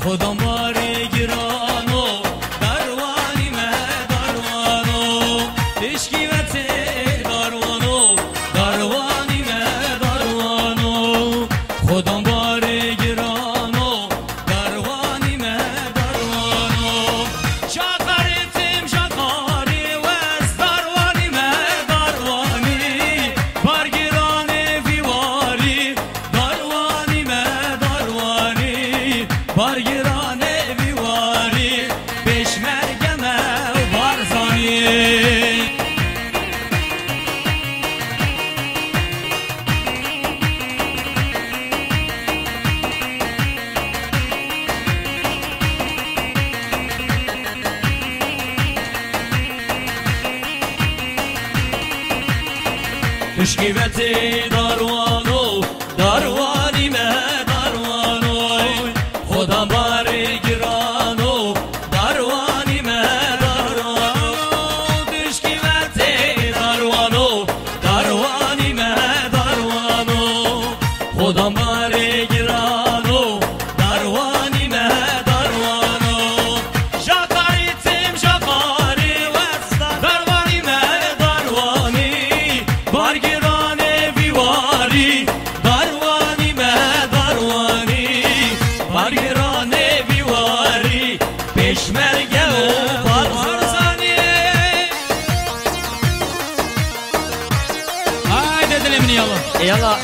خودم باری گرانو دروانی مه دروانو تشکی و ته دروانو دروانی مه دروانو خودم باری گرانو دروانی مه دروانو شاقارتم شاقاری وز دروانی مه دروانی بارگران فیواری دروانی مه دروانی بارگران فیواری پشمرگمه بارزانی تشکیبتی داروانو داروانی مه داروانو خودم باری گرانو داروانی مه داروانو تشکیبتی داروانو داروانی مه داروانو خودم باری گرانو داروانی مه داروانو شاقاریتم شاقاری وستا داروانی مه داروانی بارگران بیواری داروانی مه داروانی بارگران بیواری پشمرگه و بارزانی هایده دلمنی یالا یالا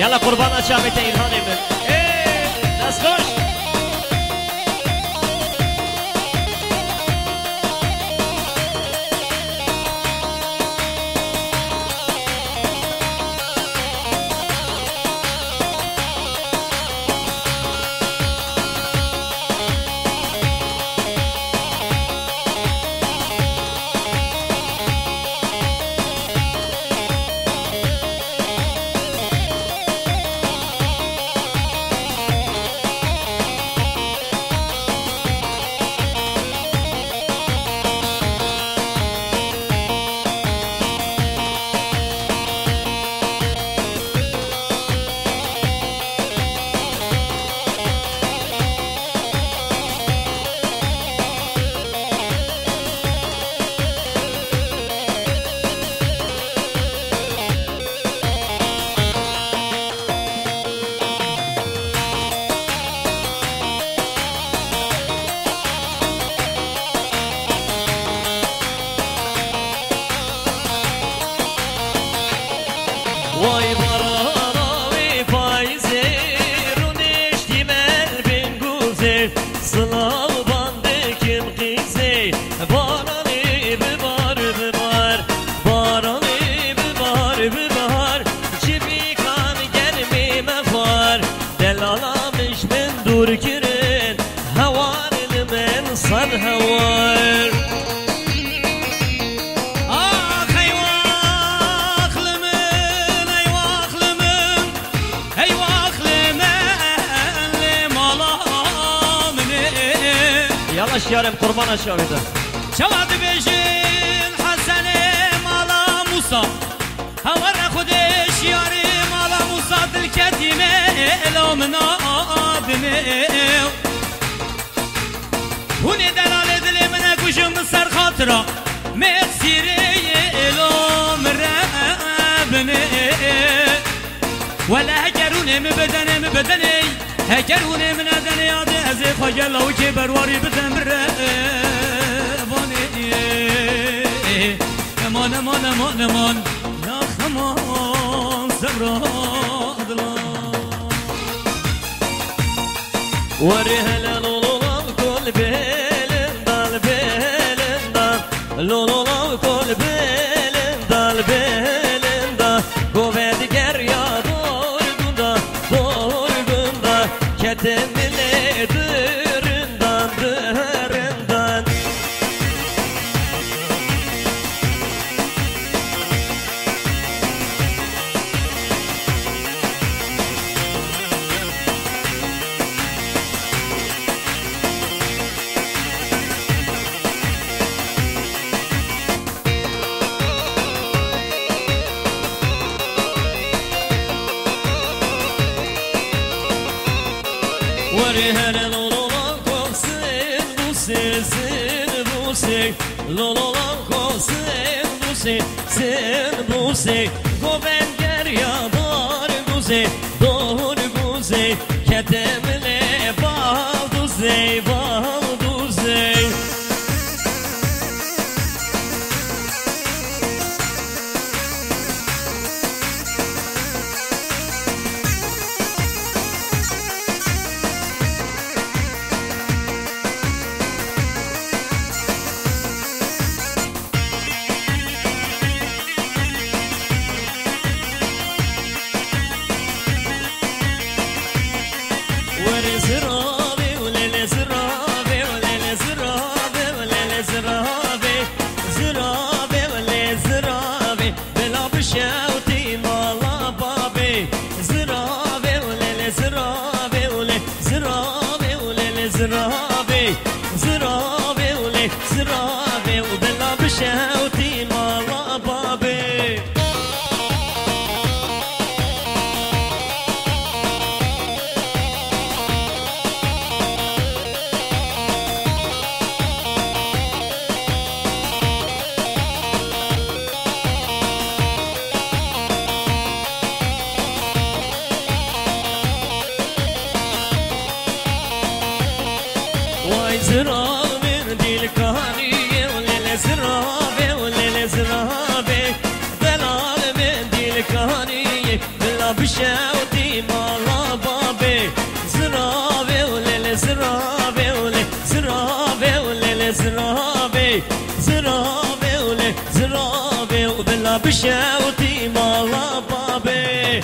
يلا قربان شامت ایرانی من دست خوش وای باراوی پایزه رو نشتی مل بنگوزه سلاو بانده کم قیزه بارانی ببار ببار بارانی ببار ببار جبی کان گرمی مفار دلالامش من دور کرن هوار من صد هوار يارم قربان الشاهدة شواد بيجين حسن مالا موسى هور خودش ياري مالا موسى الكتيمة لو من آدمي هوني دلالة دلي من كشم سر خاطرة مسيري لو مرابني ولا هجروني مبدني هكروني من أدني عادي أزي خجل لو كبر واري بدم رابوني أمان أمان أمان أمان يا خمان سبراد الله وري هلا لولولا كل بيلن دال بيلن دال لولولا كل بيلن دال بيلن دال قوة ديگر يا دور gunda Kedemine dırından dırından Hare lololan kosin busik lololan kosin busik goben gerya dar guze kedemle bal duze زرابي وبلا بشاوتي مالا بابي واي زرابي دي الكهانية وليلة زرابي دلال من دي الكهانية بلا بشاوتي مالا بابي زرابي وليلة زرابي وبلا بشاوتي مالا بابي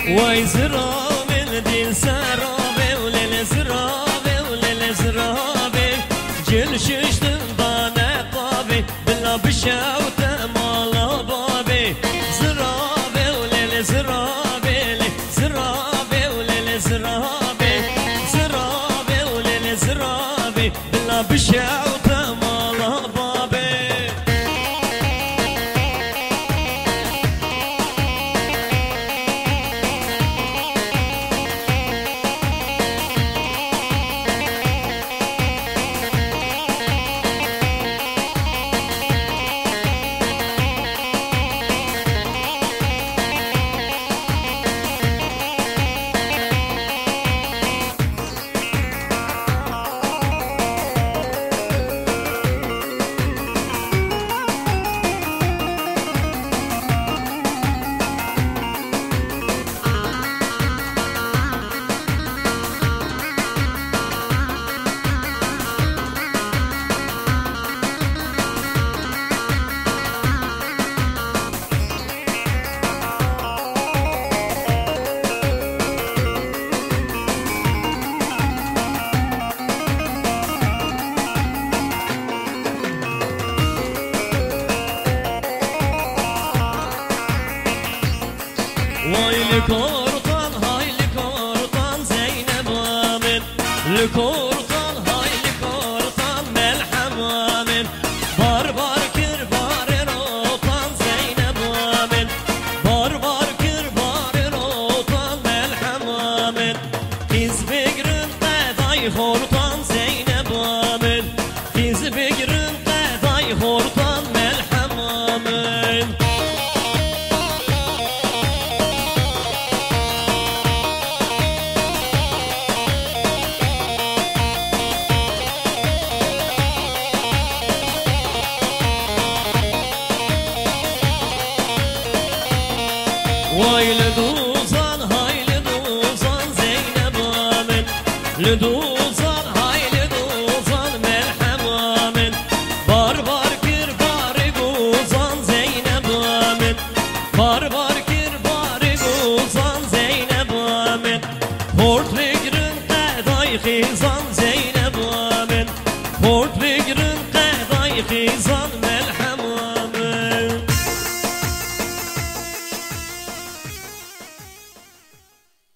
وای زرابه دل سرابه ولل زرابه ولل زرابه جل ششتن بانه قابه بلا بشاوت مالا بابه زرابه ولل زرابه زرابه ولل زرابه زرابه ولل زرابه بلا بشاوت مالا بابه لکورتان های لکورتان زینب آمن لکورتان های لکورتان ملحم آمن بار بار کر بار روتان زینب آمن بار بار کر بار روتان ملحم آمن خیز بگرن قدای خورتان زینب آمن خیز بگرن قدای خورتان ملحم آمن وای لدوزان های لدوزان زینب آمن لدوزان های لدوزان ملحم آمن بار بار کر بار گوزان زینب آمن بار بار کر بار گوزان زینب آمن هورت بگرن قدای خیزان